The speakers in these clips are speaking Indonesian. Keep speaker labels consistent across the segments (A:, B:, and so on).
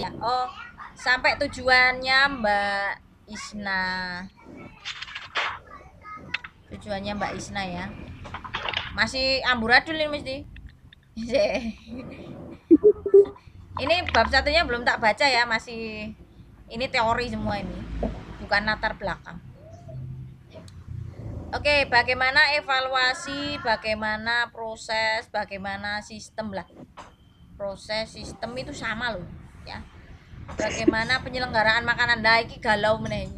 A: ya. Oh, sampai tujuannya Mbak Isna. Tujuannya Mbak Isna ya. Masih amburadul ini mesti. Ini bab satunya belum tak baca ya, masih ini teori semua ini. Bukan latar belakang. Oke, bagaimana evaluasi, bagaimana proses, bagaimana sistem lah. Proses sistem itu sama loh, ya. Bagaimana penyelenggaraan makanan, nah iki galau meneh.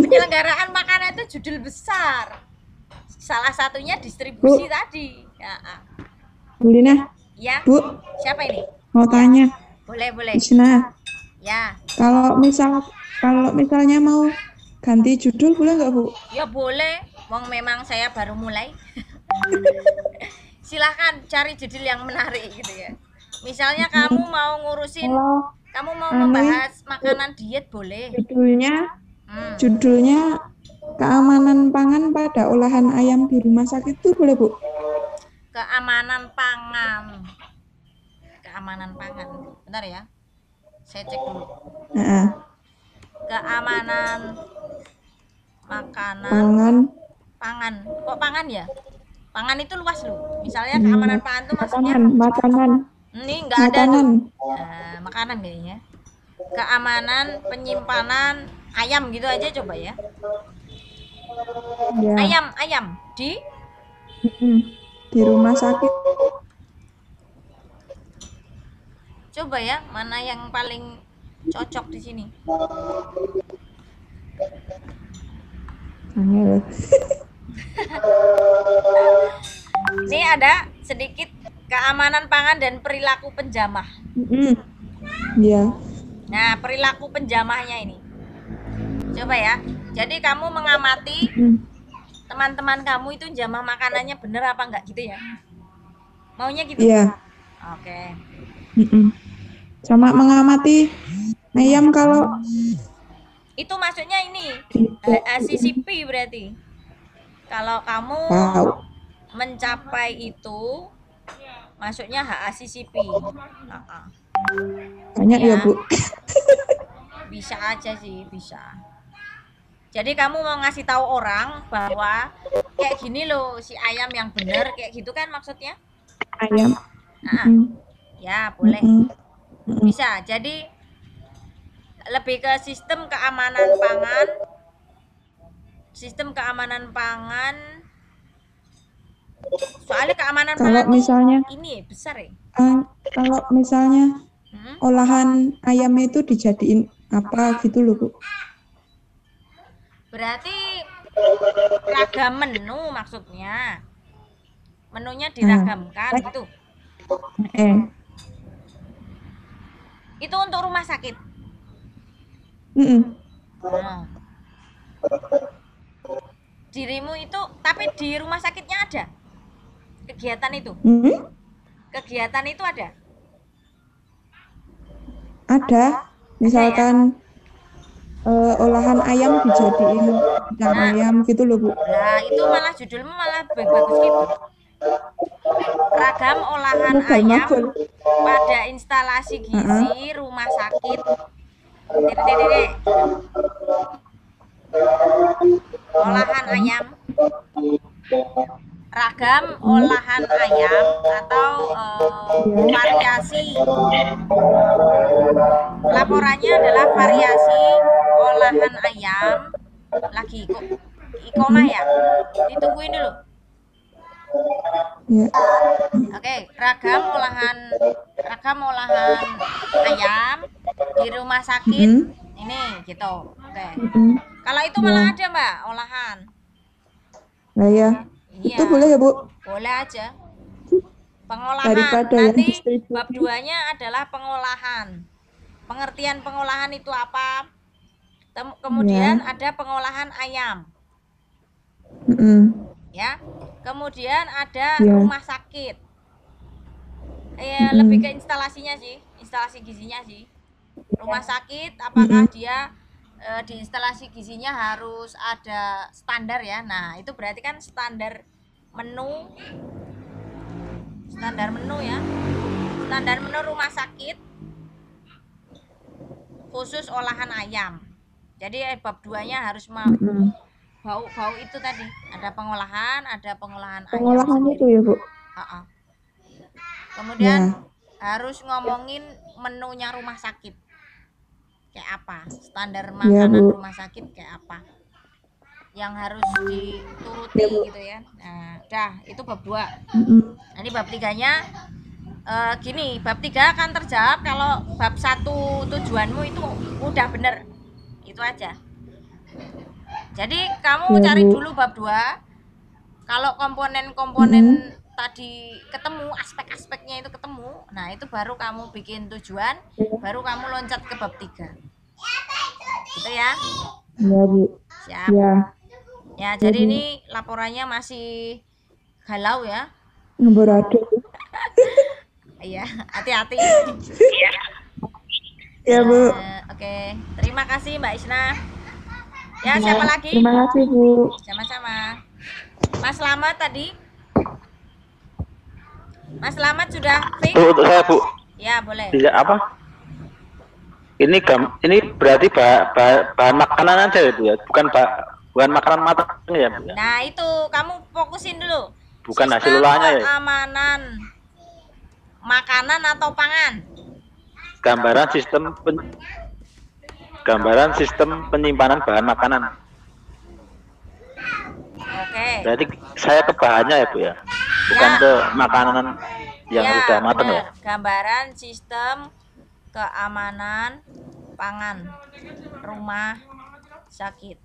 A: Penyelenggaraan makanan itu judul besar. Salah satunya distribusi
B: Bu,
A: tadi. Ya,
B: Bu Lina,
A: ya.
B: Bu,
A: Siapa ini?
B: mau
A: Ya,
B: tanya,
A: boleh, boleh.
B: Isna,
A: Ya,
B: kalau misalnya mau ganti judul boleh nggak, Bu?
A: ya boleh. Wong memang saya baru mulai. Silahkan cari judul yang menarik gitu ya. Misalnya kamu
B: Hmm,
A: mau ngurusin,
B: kalau
A: kamu mau
B: anu ini,
A: membahas
B: Bu,
A: makanan diet boleh.
B: judulnya
A: Hmm,
B: judulnya keamanan pangan pada olahan ayam di rumah sakit itu boleh, Bu?
A: keamanan pangan. Keamanan pangan. Bentar ya. Saya cek dulu.
B: Nah,
A: Keamanan makanan
B: pangan,
A: pangan. Kok pangan ya? Pangan itu luas loh. Misalnya
B: hmm,
A: keamanan pangan itu maksudnya
B: makanan, makanan,
A: ini nggak ada tuh.
B: makanan,
A: Makanan kayaknya. Keamanan penyimpanan ayam gitu aja coba ya.
B: ya,
A: Ayam, ayam di
B: hmm, di rumah sakit.
A: coba ya, mana yang paling cocok di sini.
B: Angel.
A: Ini ada sedikit keamanan pangan dan perilaku penjamah.
B: Hmm, ya,
A: Nah, perilaku penjamahnya ini. Coba ya. Jadi kamu mengamati
B: hmm,
A: teman-teman kamu itu jamah makanannya bener apa enggak gitu ya. Maunya gitu.
B: iya,
A: Oke.
B: hmm. Sama mengamati ayam kalau
A: Itu maksudnya ini
B: di
A: CCP berarti. Kalau kamu
B: tahu
A: mencapai itu masuknya HACCP.
B: banyak ya,
A: Ya,
B: Bu.
A: bisa aja sih, bisa. Jadi kamu mau ngasih tahu orang bahwa kayak gini loh si ayam yang bener kayak gitu kan maksudnya?
B: Ayam.
A: Nah,
B: Hmm,
A: ya boleh.
B: hmm, hmm.
A: Bisa. Jadi lebih ke sistem keamanan pangan. Sistem keamanan pangan. Soalnya keamanan
B: Kalau
A: pangan tuh
B: misalnya
A: ini besar ya.
B: eh, kalau misalnya
A: Hmm?
B: olahan ayam itu dijadiin apa gitu loh, Bu.
A: Berarti ragam menu maksudnya. Menunya
B: Nah,
A: diragamkan
B: kan,
A: gitu. Itu untuk rumah sakit.
B: mm-mm.
A: Nah, dirimu itu tapi di rumah sakitnya ada kegiatan itu.
B: Hmm,
A: Kegiatan itu ada.
B: ada
A: Ada ya.
B: misalkan olahan ayam dijadiin ikan
A: Nah,
B: ayam gitu loh, Bu.
A: nah itu malah judulmu malah bagus gitu. Ragam olahan ayam
B: Mabal-mabal.
A: pada instalasi
B: Heeh.
A: gizi rumah sakit. Titik-titik. Olahan ayam, ragam
B: Hmm,
A: olahan ayam atau
B: ya.
A: variasi. Laporannya adalah variasi olahan ayam. Lagi kok ikomah
B: Mm-mm.
A: ya? Ditungguin dulu.
B: Ya.
A: Oke, ragam olahan ayam di rumah sakit
B: Mm-mm.
A: ini gitu. Oke.
B: Mm-mm.
A: Kalau itu malah
B: Ya.
A: ada Mbak olahan.
B: Nah, ya. Itu
A: Iya,
B: boleh ya, Bu?
A: boleh aja. Pengolahan.
B: Daripada yang
A: Nanti bab
B: distribusi.
A: 2-nya adalah pengolahan. Pengertian pengolahan itu apa? Kemudian
B: Ya.
A: ada pengolahan ayam,
B: Mm-mm.
A: ya. Kemudian ada
B: Ya.
A: rumah sakit. Lebih ke
B: Mm-mm.
A: instalasinya sih, instalasi gizinya sih. Rumah
B: Ya.
A: sakit apakah
B: Mm-mm.
A: dia di instalasi gizinya harus ada standar ya. Nah, itu berarti kan menu, standar menu ya. Standar menu rumah sakit khusus olahan ayam. Jadi bab 2-nya harus
B: Mm-mm.
A: bau itu tadi. Ada pengolahan ayam
B: Pengolahan itu
A: sendiri.
B: ya, Bu.
A: Uh-uh. Kemudian
B: Ya.
A: harus ngomongin menunya rumah sakit. Kayak apa? Standar
B: Ya,
A: makanan
B: Bu.
A: rumah sakit kayak apa? Yang harus dituruti
B: Ya, Bu.
A: gitu ya. Nah, dah itu bab 2.
B: Mm-mm.
A: Nanti bab 3-nya gini, bab 3 akan terjawab kalau bab 1 tujuanmu itu udah bener. Itu aja. Jadi kamu
B: Ya,
A: cari
B: Bu.
A: dulu bab 2. Kalau komponen-komponen
B: Mm-mm.
A: tadi ketemu, aspek-aspeknya itu ketemu, nah itu baru kamu bikin tujuan,
B: Ya.
A: baru kamu loncat ke bab 3. Gitu ya.
B: Ya, Bu.
A: Siap.
B: Ya.
A: Ya,
B: Ya,
A: jadi
B: Bu.
A: ini laporannya masih galau ya.
B: Ngeborado.
A: Iya, hati-hati.
B: Ya, Bu.
A: Oke, terima kasih Mbak Isna. Ya, siapa lagi?
B: Terima kasih, Bu.
A: Sama-sama. Mas Slamet tadi. Mas Slamet sudah fix?
C: Bu, untuk saya, Bu.
A: Ya, boleh.
C: Tidak apa? Ini berarti bahan makanan aja ya, Bu ya. Bukan makanan matang ya, Bu ya.
A: Nah, itu kamu fokusin dulu.
C: Bukan hasil
A: Sistem
C: olahannya ya.
A: keamanan makanan atau pangan.
C: Gambaran sistem penyimpanan bahan makanan.
A: Oke.
C: Berarti saya ke bahannya ya, Bu ya. Bukan
A: Ya.
C: ke makanan yang
A: Ya,
C: sudah matang ya.
A: benar. Gambaran sistem keamanan pangan rumah sakit.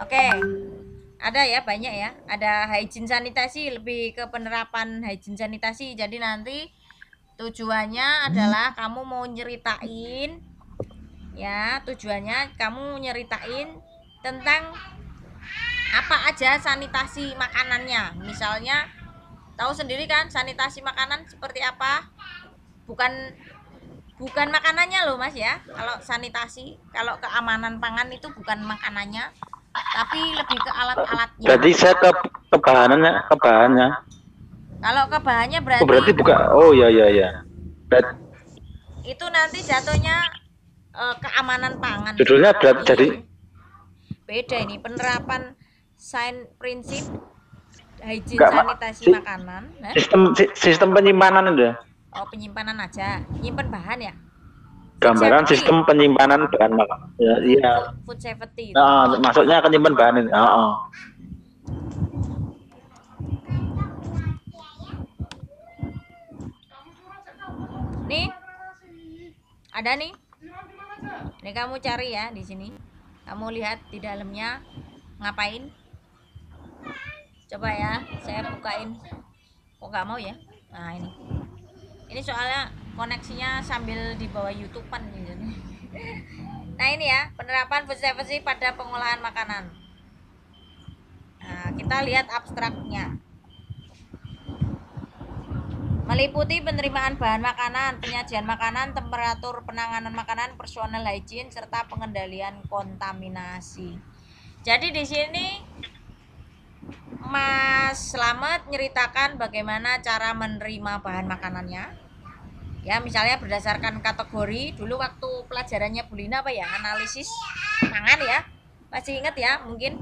A: Oke. Ada ya, banyak ya. Ada hygiene sanitasi, lebih ke penerapan hygiene sanitasi. Jadi nanti tujuannya adalah kamu mau nyeritain ya, tujuannya kamu nyeritain tentang apa aja sanitasi makanannya. Misalnya tahu sendiri kan sanitasi makanan seperti apa? Bukan makanannya loh Mas ya. Kalau sanitasi, kalau keamanan pangan itu bukan makanannya, tapi lebih ke alat-alatnya.
C: Berarti saya ke bahannya.
A: Kalau ke bahannya
C: Berarti bukan. Oh ya. Berarti
A: itu nanti jatuhnya keamanan pangan.
C: judulnya berarti
A: Iya.
C: jadi
A: Beda ini penerapan prinsip hygiene
C: Enggak,
A: sanitasi makanan. Hah?
C: sistem penyimpanan itu ya.
A: Oh, penyimpanan aja, nyimpen bahan ya.
C: Gambaran
A: Safety.
C: sistem penyimpanan bahan makanan. Ya, iya.
A: Food safety.
C: Nah, maksudnya penyimpan bahan itu.
A: Nih, ada nih. Ini kamu cari ya di sini. Kamu lihat di dalamnya ngapain? Coba ya, saya bukain. Kok nggak mau ya? Nah ini. Ini soalnya koneksinya sambil di bawah YouTube-an gitu. Nah ini ya, penerapan food safety pada pengolahan makanan. Nah, kita lihat abstraknya. Meliputi penerimaan bahan makanan, penyajian makanan, temperatur penanganan makanan, personal hygiene, serta pengendalian kontaminasi. Jadi di sini Mas Slamet nyeritakan bagaimana cara menerima bahan makanannya. Ya, misalnya berdasarkan kategori. Dulu waktu pelajarannya Bulina apa ya? Analisis pangan ya. Masih ingat ya? Mungkin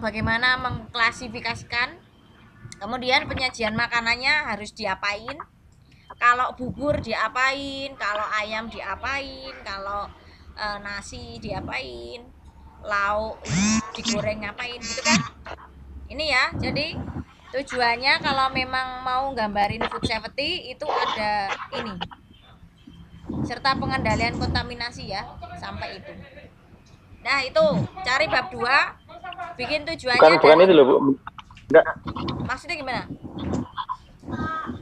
A: bagaimana mengklasifikasikan. Kemudian penyajian makanannya harus diapain? Kalau bubur diapain? Kalau ayam diapain? Kalau nasi diapain? Lauk digoreng ngapain gitu kan? Ini ya. Jadi tujuannya kalau memang mau gambarin food safety itu ada ini. Serta pengendalian kontaminasi ya, sampai itu. Nah, itu cari bab 2, bikin tujuannya.
C: Bukan itu loh, Bu. Enggak.
A: Maksudnya gimana?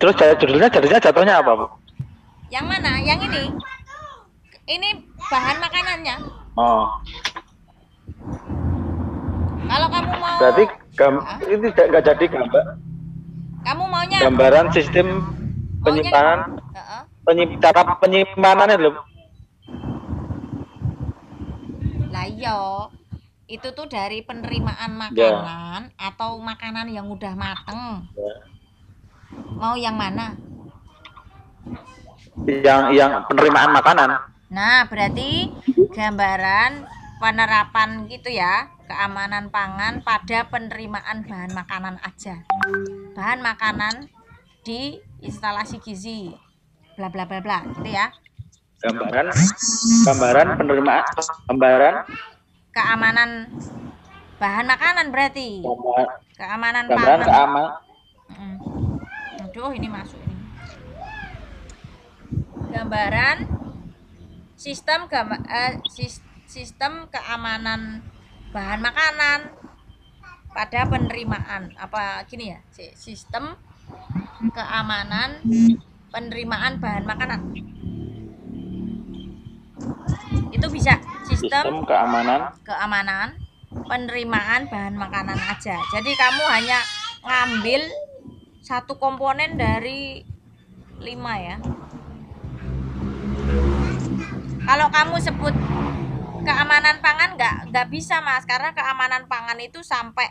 C: Terus jatuhnya apa, Bu?
A: Yang mana? Yang ini. Ini bahan makanannya.
C: Oh.
A: Kalau kamu mau
C: Berarti ini enggak jadi gambar.
A: Kamu maunya
C: Gambaran sistem penyimpanan, cara penyimpanan loh.
A: Lah iya. Itu tuh dari penerimaan makanan atau makanan yang udah mateng. Mau yang mana?
C: Yang penerimaan makanan.
A: Nah, berarti gambaran penerapan gitu ya, keamanan pangan pada penerimaan bahan makanan aja. Bahan makanan di instalasi gizi. Bla bla bla bla, gitu ya.
C: Gambaran penerimaan, gambaran
A: Keamanan bahan makanan berarti. Keamanan
C: gambaran
A: pangan. Aduh, ini masuk ini. Gambaran sistem keamanan bahan makanan pada penerimaan apa gini ya, sistem keamanan penerimaan bahan makanan itu bisa sistem keamanan penerimaan bahan makanan aja. Jadi kamu hanya ngambil satu komponen dari 5 ya. Kalau kamu sebut keamanan pangan nggak bisa Mas, karena keamanan pangan itu sampai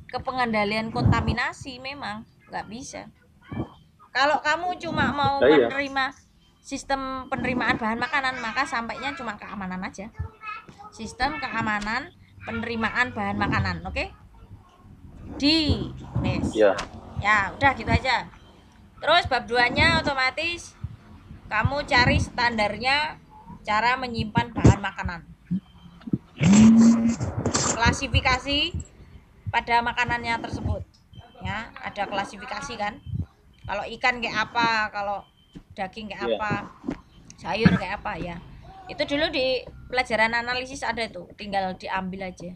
A: ke pengendalian kontaminasi memang nggak bisa. Kalau kamu cuma mau menerima sistem penerimaan bahan makanan, maka sampainya cuma keamanan aja. Sistem keamanan penerimaan bahan makanan, oke? Di mes. Ya, udah gitu aja. Terus bab 2-nya otomatis kamu cari standarnya cara menyimpan bahan makanan. Klasifikasi pada makanannya tersebut. Ya, ada klasifikasi kan? Kalau ikan kayak apa, kalau daging kayak apa, sayur kayak apa ya. Itu dulu di pelajaran analisis ada itu, tinggal diambil aja.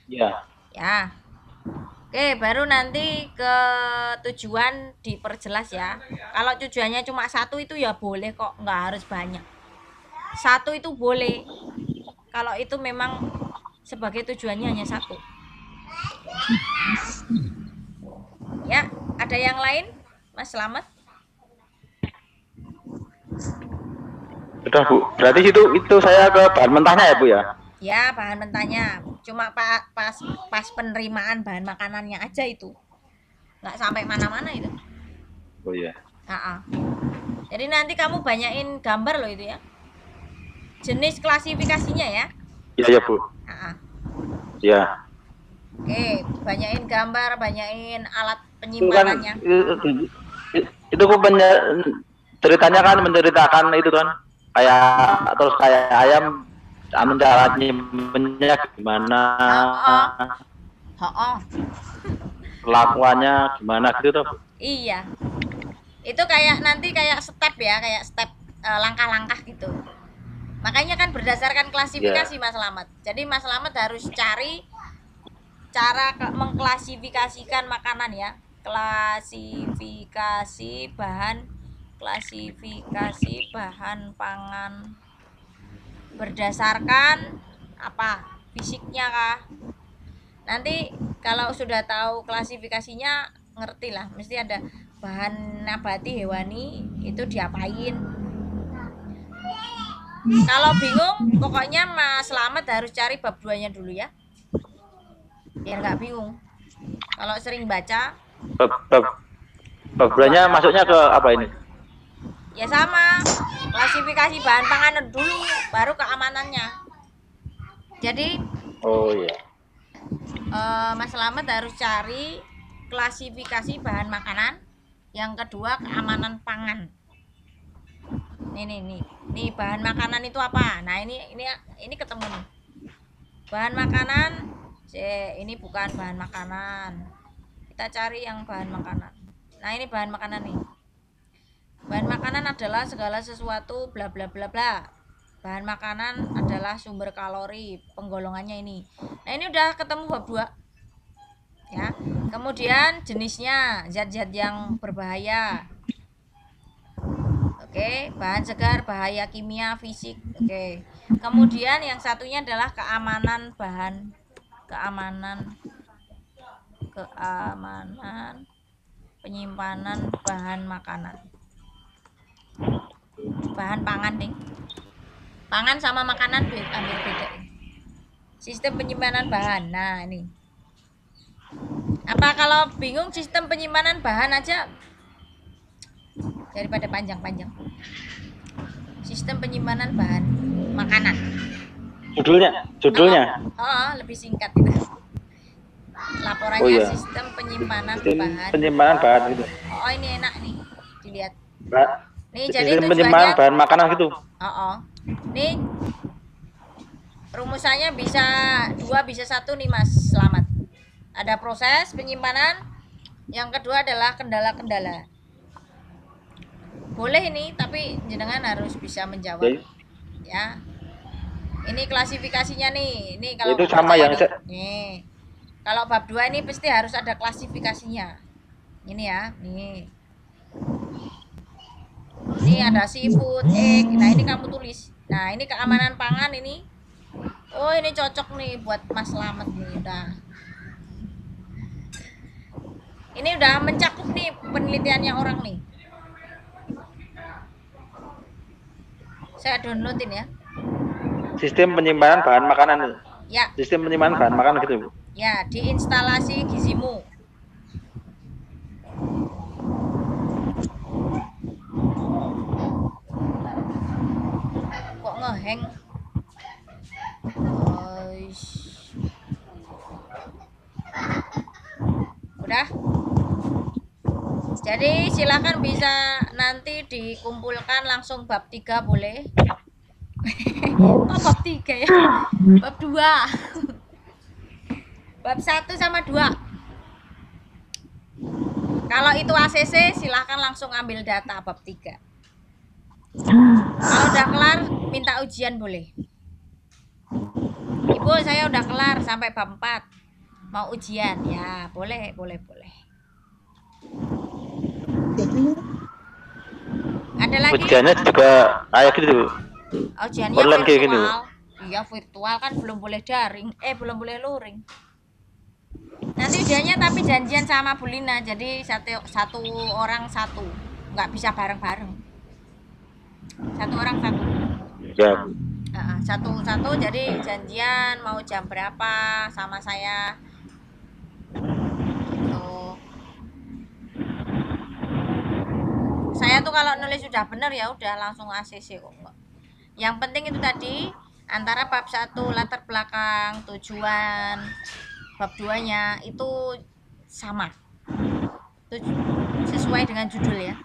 C: Ya.
A: Ya. Oke, baru nanti ke tujuan diperjelas ya. Kalau tujuannya cuma satu itu ya boleh kok, nggak harus banyak. Satu itu boleh. Kalau itu memang sebagai tujuannya hanya satu. Ya, ada yang lain, Mas Slamet?
C: Sudah Bu, berarti itu saya ke bahan mentahnya ya Bu ya?
A: Ya, bahan mentahnya. Cuma pas penerimaan bahan makanannya aja itu. Nggak sampai mana-mana itu.
C: Oh iya.
A: Jadi nanti kamu banyain gambar loh itu ya. Jenis klasifikasinya ya.
C: Iya Bu. Ya.
A: Oke, banyain gambar, banyain alat penyimpanannya.
C: Itu Bu ceritanya kan menceritakan itu kan kayak ayam cara nyimpennya gimana, kelakuannya gimana gitu tuh.
A: Iya, itu kayak step ya, kayak step langkah-langkah gitu. Makanya kan berdasarkan klasifikasi Mas Slamet. Jadi Mas Slamet harus cari cara mengklasifikasikan makanan ya. Klasifikasi bahan pangan berdasarkan apa? Fisiknya kah? Nanti kalau sudah tahu klasifikasinya ngerti lah, mesti ada bahan nabati hewani itu diapain. Kalau bingung pokoknya Mas Slamet harus cari bab 2-nya dulu ya, biar nggak bingung. Kalau sering baca
C: bab 2-nya masuknya ke apa ini?
A: Ya sama, klasifikasi bahan pangan dulu, baru keamanannya. Jadi Mas Slamet harus cari klasifikasi bahan makanan. Yang kedua keamanan pangan. Nih bahan makanan itu apa? Nah ini ketemu nih. Bahan makanan, ini bukan bahan makanan. Kita cari yang bahan makanan. Nah ini bahan makanan nih. Bahan makanan adalah segala sesuatu bla bla bla bla. Bahan makanan adalah sumber kalori, penggolongannya ini. Nah ini udah ketemu bab 2 ya. Kemudian jenisnya, zat-zat yang berbahaya. Oke, bahan segar, bahaya kimia, fisik. Oke. Kemudian yang satunya adalah keamanan bahan, keamanan penyimpanan bahan makanan. Bahan pangan nih. Pangan sama makanan ambil beda. Sistem penyimpanan bahan. Nah, ini. Apa kalau bingung sistem penyimpanan bahan aja daripada panjang-panjang. Sistem penyimpanan bahan makanan.
C: Judulnya.
A: Lebih singkat itu. Laporannya
C: Oh, iya.
A: sistem penyimpanan
C: Sistem
A: bahan.
C: penyimpanan bahan gitu.
A: Oh, ini enak nih, dilihat. Nih, jadi
C: Sistem penyimpanan
A: tujuannya.
C: bahan makanan gitu.
A: Nih rumusannya bisa 2 bisa 1 nih Mas Selamat. Ada proses penyimpanan, yang kedua adalah kendala-kendala. Boleh ini, tapi jenengan harus bisa menjawab. Ya. Ini klasifikasinya nih. Ini kalau
C: Itu sama yang
A: nih. Kalau bab 2 ini pasti harus ada klasifikasinya. Ini ya, nih. Ini ada seafood, egg. Nah, ini kamu tulis. Nah, ini keamanan pangan ini. Oh, ini cocok nih buat Mas Slamet nih udah. Ini udah mencakup nih penelitiannya orang nih. Saya downloadin ya.
C: Sistem penyimpanan bahan makanan.
A: Ya.
C: Sistem penyimpanan bahan makanan gitu.
A: Ya, di instalasi Gizimu. Kok ngeheng? Udah. Jadi silakan bisa nanti dikumpulkan langsung bab 3 boleh. Oh, bab 3 ya. Bab 2. Bab 1 sama 2. Kalau itu ACC silahkan langsung ambil data bab 3. Kalau udah kelar minta ujian boleh. Ibu, saya udah kelar sampai bab 4. Mau ujian ya, boleh. Ada lagi?
C: Ujiannya juga kayak gitu.
A: Ujiannya
C: online kayak gini.
A: Iya, virtual kan belum boleh daring. Belum boleh luring. Nanti ujiannya tapi janjian sama Bu Lina. Jadi satu orang satu. Nggak bisa bareng-bareng. Satu orang satu.
C: Ya.
A: Satu jadi janjian mau jam berapa sama saya. Gitu. Saya tuh kalau nulis sudah bener ya udah langsung ACC kok. Yang penting itu tadi antara bab 1 latar belakang, tujuan, bab 2-nya itu sama. Sesuai dengan judul ya.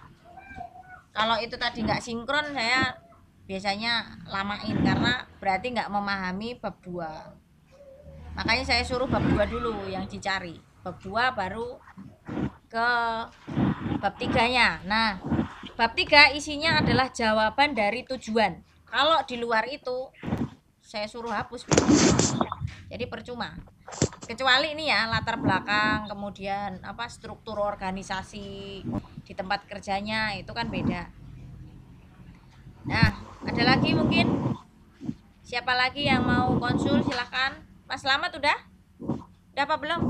A: Kalau itu tadi nggak sinkron saya biasanya lamain karena berarti nggak memahami bab 2. Makanya saya suruh bab 2 dulu yang dicari. Bab 2 baru ke bab 3-nya. Nah, bab 3 isinya adalah jawaban dari tujuan. Kalau di luar itu saya suruh hapus. Jadi percuma. Kecuali ini ya latar belakang, kemudian struktur organisasi di tempat kerjanya itu kan beda. Nah, ada lagi mungkin? Siapa lagi yang mau konsul silakan. Mas Slamet udah? Udah apa belum?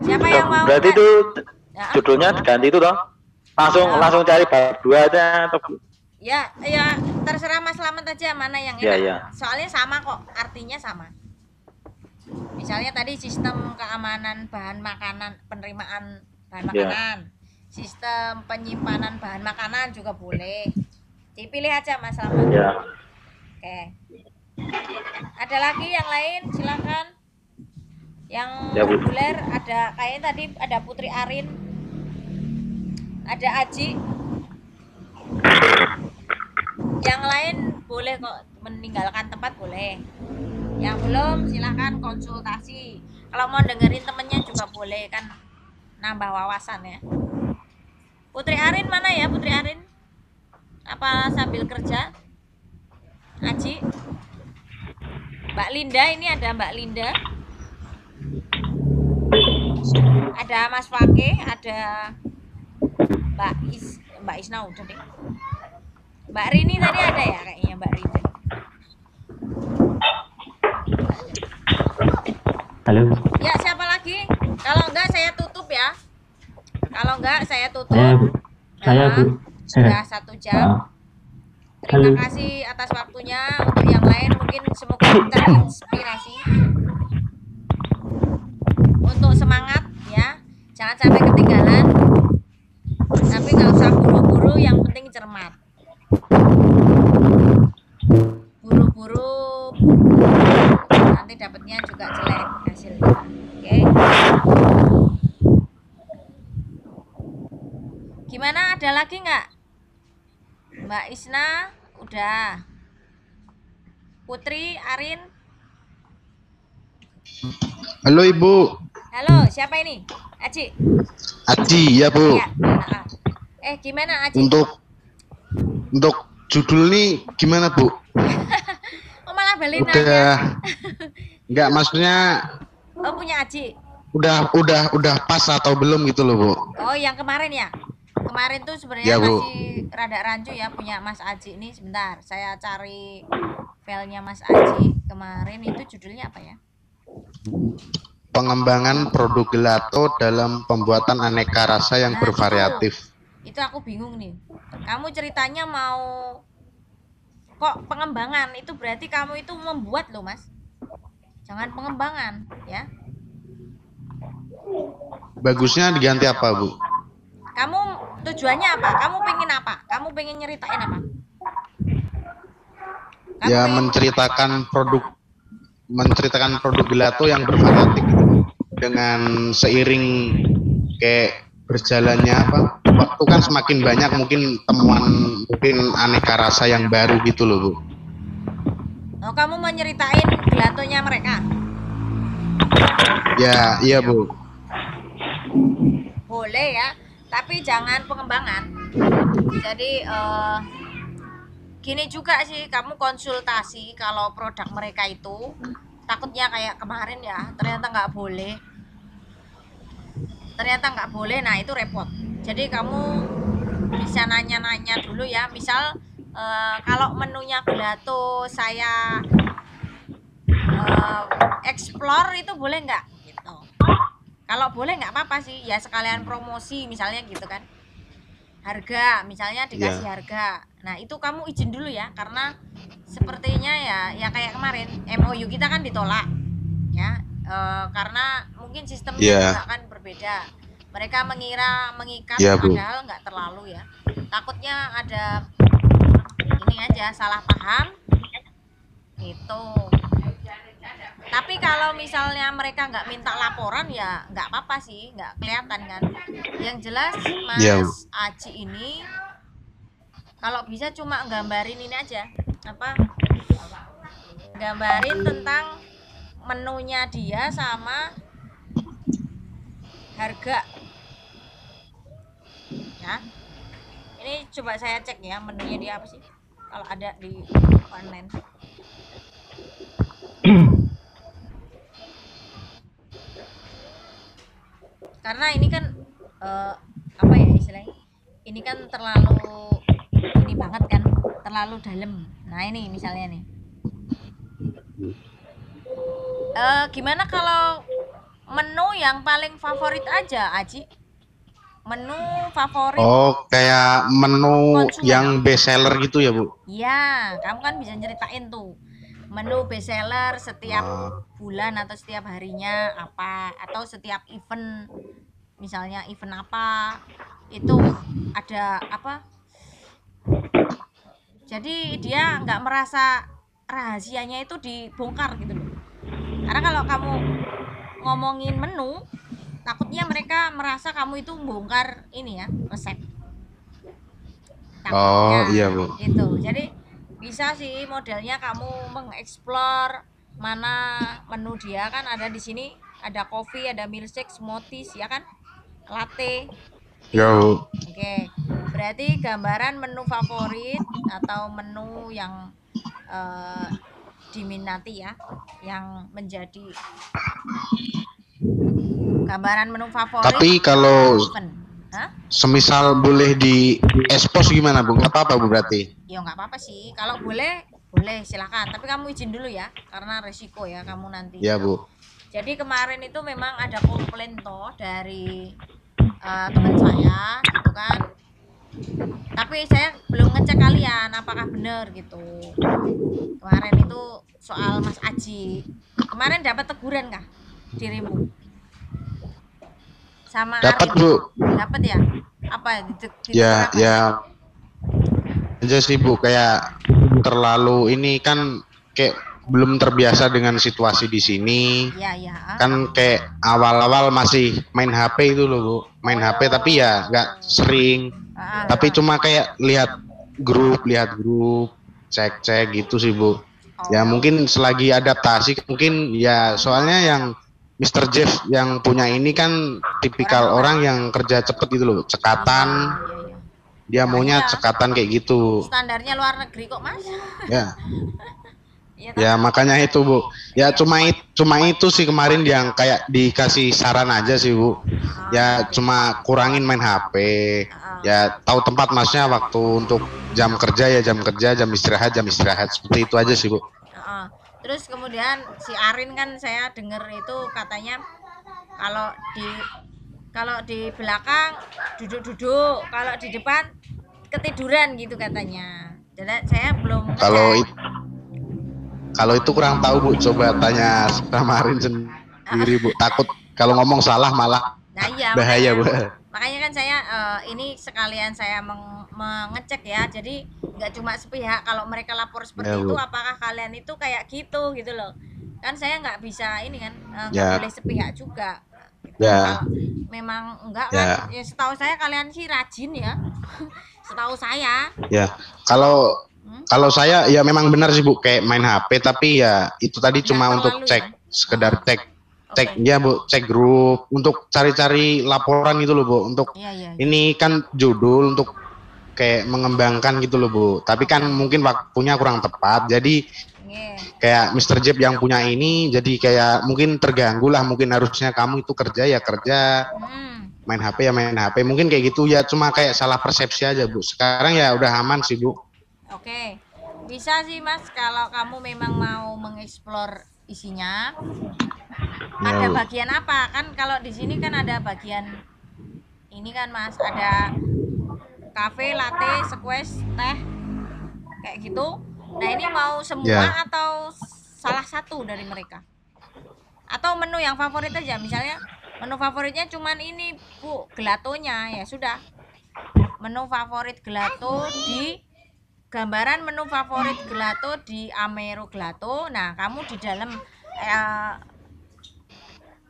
A: Siapa yang mau?
C: Berarti itu judulnya ganti itu dong. Langsung cari bab 2 aja atau
A: Ya, terserah Mas Slamet aja mana yang enak.
C: Ya.
A: Soalnya sama kok, artinya sama. Misalnya tadi sistem keamanan bahan makanan, penerimaan bahan makanan. Sistem penyimpanan bahan makanan juga boleh. Dipilih aja Mas Slamet.
C: Ya.
A: Oke. Ada lagi yang lain silakan. Yang reguler ada kayaknya tadi ada Putri Arin. Ada Aji. Yang lain boleh kok meninggalkan tempat boleh. Yang belum silakan konsultasi. Kalau mau dengerin temennya juga boleh kan nambah wawasan ya. Putri Arin mana ya Putri Arin? Apa sambil kerja? Aji? Mbak Linda ini ada Mbak Linda. Ada Mas Fake, ada Mbak Isna udah deh. Mbak Rini tadi ada ya kayaknya Mbak Rini.
D: Halo.
A: Ya siapa lagi? Kalau enggak saya tutup ya. Kalau enggak saya tutup.
D: Saya Bu.
A: Sudah 1 jam. Terima kasih atas waktunya. Untuk yang lain mungkin semoga terinspirasi. Untuk semangat ya. jangan sampai ketinggalan, tapi nggak usah buru-buru, yang penting cermat. Buru-buru nanti dapatnya juga jelek hasilnya. Oke. Gimana, ada lagi nggak? Mbak Isna udah, Putri, Arin.
E: Halo Ibu.
A: Halo, siapa ini? Aji.
E: Aji ya Bu.
A: Ya. Gimana Aji?
E: Untuk judul nih gimana Bu?
A: Oh, malah balik nanya.
E: Udah enggak, maksudnya
A: Oh, punya Aji.
E: udah pas atau belum gitu loh Bu?
A: Oh, yang kemarin ya? Kemarin tuh sebenarnya
E: Ya, Bu.
A: masih rada rancu ya punya Mas Aji ini. Sebentar, saya cari filenya Mas Aji. Kemarin itu judulnya apa ya?
E: Pengembangan produk gelato dalam pembuatan aneka rasa yang
A: Nah,
E: bervariatif.
A: Itu aku bingung nih. Kamu ceritanya mau kok pengembangan, itu berarti kamu itu membuat loh Mas. Jangan pengembangan ya.
E: Bagusnya diganti apa Bu?
A: Kamu tujuannya apa? Kamu pengen apa? Kamu pengen nyeritain apa? Kamu
E: Ya
A: pengen-
E: menceritakan produk gelato yang bervariatif gitu. Dengan seiring kayak berjalannya apa waktu kan semakin banyak mungkin temuan mungkin aneka rasa yang baru gitu loh Bu.
A: Oh, kamu mau nyeritain gelatonya mereka?
E: Ya iya Bu.
A: Boleh ya, tapi jangan pengembangan. Jadi gini juga sih, kamu konsultasi kalau produk mereka itu takutnya kayak kemarin ya, ternyata nggak boleh, nah itu repot. Jadi kamu bisa nanya-nanya dulu ya, misal kalau menunya gelato saya explore itu boleh nggak gitu. Kalau boleh nggak apa-apa sih, ya sekalian promosi misalnya gitu kan. Harga misalnya dikasih harga. Nah, itu kamu izin dulu ya, karena sepertinya ya kayak kemarin MOU kita kan ditolak. Ya, karena mungkin sistemnya juga kan berbeda. Mereka mengikat padahal nggak terlalu ya. Takutnya ada ini aja salah paham. Itu. Tapi kalau misalnya mereka nggak minta laporan ya nggak apa-apa sih, nggak kelihatan kan. Yang jelas Mas Aji ini kalau bisa cuma gambarin ini aja, apa? Gambarin tentang menunya dia sama harga. Ya. Ini coba saya cek ya menunya dia apa sih? Kalau ada di online. Karena ini kan apa ya istilahnya, ini kan terlalu ini banget kan, terlalu dalam. Nah ini misalnya nih, gimana kalau menu yang paling favorit aja Aji? Menu favorit.
E: Oh, kayak menu
A: konsumen.
E: yang best seller gitu ya Bu?
A: Ya, kamu kan bisa nyeritain tuh menu best seller setiap bulan atau setiap harinya apa, atau setiap event, misalnya event apa itu ada apa, jadi dia nggak merasa rahasianya itu dibongkar gitu loh. Karena kalau kamu ngomongin menu, takutnya mereka merasa kamu itu bongkar ini ya, resep. Takutnya,
E: oh iya Bu.
A: gitu. Jadi bisa sih modelnya kamu mengeksplor mana menu dia, kan ada di sini, ada coffee, ada milkshake, smoothies ya kan, latte.
E: Ya Bu.
A: Oke, berarti gambaran menu favorit atau menu yang diminati ya, yang menjadi gambaran menu favorit.
E: Tapi kalau
A: event. Hah?
E: semisal boleh di expose gimana Bu? Nggak apa-apa Bu berarti?
A: Ya nggak apa-apa sih, kalau boleh silakan, tapi kamu izin dulu ya, karena resiko ya kamu nanti.
E: Ya Bu.
A: Jadi kemarin itu memang ada komplain toh dari teman saya gitu kan, tapi saya belum ngecek kalian apakah benar gitu. Kemarin itu soal Mas Aji, kemarin dapat teguran kah dirimu? sama
E: Dapat
A: Arin.
E: Bu.
A: Dapat ya? Apa
E: Ya, ya aja sih Bu, kayak terlalu ini kan kayak belum terbiasa dengan situasi di sini.
A: Ya.
E: Kan kayak awal-awal masih main HP itu loh Bu, main HP tapi ya nggak sering, tapi cuma kayak lihat grup, cek gitu sih Bu. Ya mungkin selagi adaptasi mungkin ya, soalnya yang Mr. Jeff yang punya ini kan tipikal orang yang kerja cepet gitu loh, cekatan.
A: Iya.
E: Dia maunya
A: Iya.
E: cekatan kayak gitu.
A: Standarnya luar negeri kok Mas.
E: Ya.
A: Iya,
E: Ya makanya itu Bu. Ya cuma itu sih kemarin yang kayak dikasih saran aja sih Bu. Ya cuma kurangin main HP. Ya tahu tempat Masnya, waktu untuk jam kerja ya jam kerja, jam istirahat seperti itu aja sih Bu.
A: Terus kemudian si Arin kan saya dengar itu katanya kalau di belakang duduk-duduk, kalau di depan ketiduran gitu katanya. Jadi saya belum
E: Kalau itu kurang tahu Bu, coba tanya sama Arin sendiri Bu. Takut kalau ngomong salah malah bahaya Bu.
A: Makanya kan saya ini sekalian saya mengecek ya. Jadi nggak cuma sepihak. Kalau mereka lapor seperti itu, apakah kalian itu kayak gitu loh? Kan saya nggak bisa ini kan, nggak boleh sepihak juga. Kalau memang enggak kan, ya setahu saya kalian sih rajin ya. Setahu saya. Ya,
E: kalau saya ya memang benar sih Bu, kayak main HP, tapi ya itu tadi cuma untuk cek, sekedar cek ya Bu, cek grup untuk cari-cari laporan gitu loh Bu, untuk ini kan judul untuk kayak mengembangkan gitu loh Bu, tapi kan mungkin waktunya kurang tepat, jadi kayak Mr. Jeff yang punya ini jadi kayak mungkin terganggu lah, mungkin harusnya kamu itu kerja ya kerja, main HP ya main HP, mungkin kayak gitu ya, cuma kayak salah persepsi aja Bu. Sekarang ya udah aman sih Bu.
A: Oke, bisa sih Mas kalau kamu memang mau mengeksplor isinya. Ada bagian apa? Kan kalau di sini kan ada bagian ini kan Mas, ada cafe, latte, squash, teh, kayak gitu. Nah ini mau semua atau salah satu dari mereka? Atau menu yang favorit aja, misalnya menu favoritnya cuman ini Bu, gelatonya, ya sudah. Menu favorit gelato di gambaran menu favorit gelato di Amero Gelato. Nah, kamu di dalam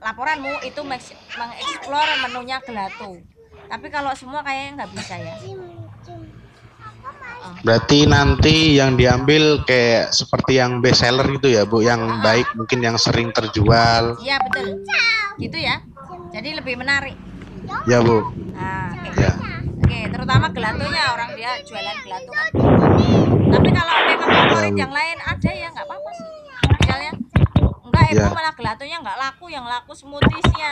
A: laporanmu itu mengeksplor menunya gelato. Tapi kalau semua kayaknya nggak bisa ya.
E: Berarti nanti yang diambil kayak seperti yang best seller gitu ya Bu, yang baik mungkin yang sering terjual.
A: Iya betul, gitu ya. Jadi lebih menarik.
E: Ya Bu.
A: Nah,
E: ya.
A: Oke, terutama gelatonya, orang dia jualan gelato kan. Tapi kalau memang favorit yang lain ada ya nggak apa-apa sih. Misalnya enggak, Ibu malah gelatonya nggak laku, yang laku smoothiesnya.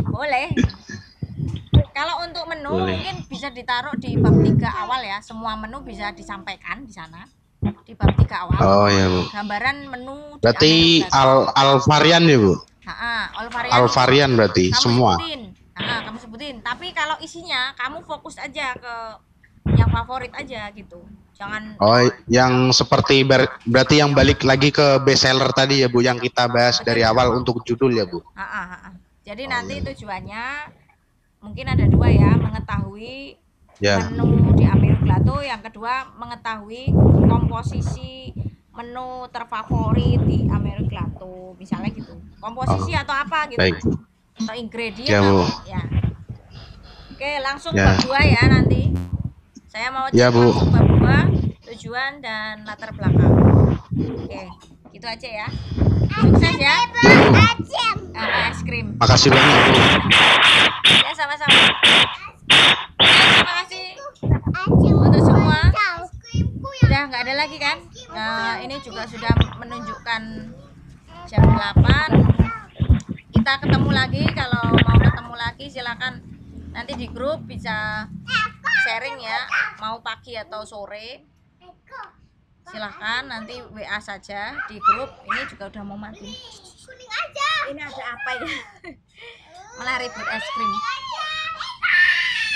A: Boleh. Kalau untuk menu mungkin bisa ditaruh di bab 3 awal ya. Semua menu bisa disampaikan di sana. Di bab 3 awal.
E: Oh iya Bu.
A: Gambaran menu.
E: Berarti al varian ya Bu?
A: Al
E: varian berarti
A: kamu
E: semua.
A: Kamu sebutin. Tapi kalau isinya kamu fokus aja ke yang favorit aja gitu. Jangan. Oh,
E: yang seperti berarti yang balik lagi ke best seller tadi ya Bu, yang kita bahas dari awal untuk judul ya Bu.
A: Jadi nanti tujuannya mungkin ada 2 ya, mengetahui menu di Amero Gelato, yang kedua mengetahui komposisi menu terfavorit di Amero Gelato, misalnya gitu. Komposisi atau apa gitu.
E: Baik.
A: Atau ingredient ya. Oke, langsung bab 2 ya nanti. Saya mau cek langsung bab 2, tujuan dan latar belakang. Oke, gitu aja ya. Sukses ya. Es krim.
E: Makasih banyak Bu.
A: Ya sama-sama. Terima kasih untuk semua. Sudah nggak ada lagi kan? Nah, ini juga sudah menunjukkan jam 8. Kita ketemu lagi, kalau mau ketemu lagi silakan nanti di grup bisa sharing ya, mau pagi atau sore. Silahkan nanti WA saja di grup. Ini juga udah mau mati. Ini ada apa ya? Malah ribut es krim.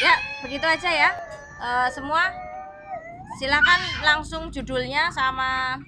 A: Ya begitu aja ya. Semua silakan langsung judulnya sama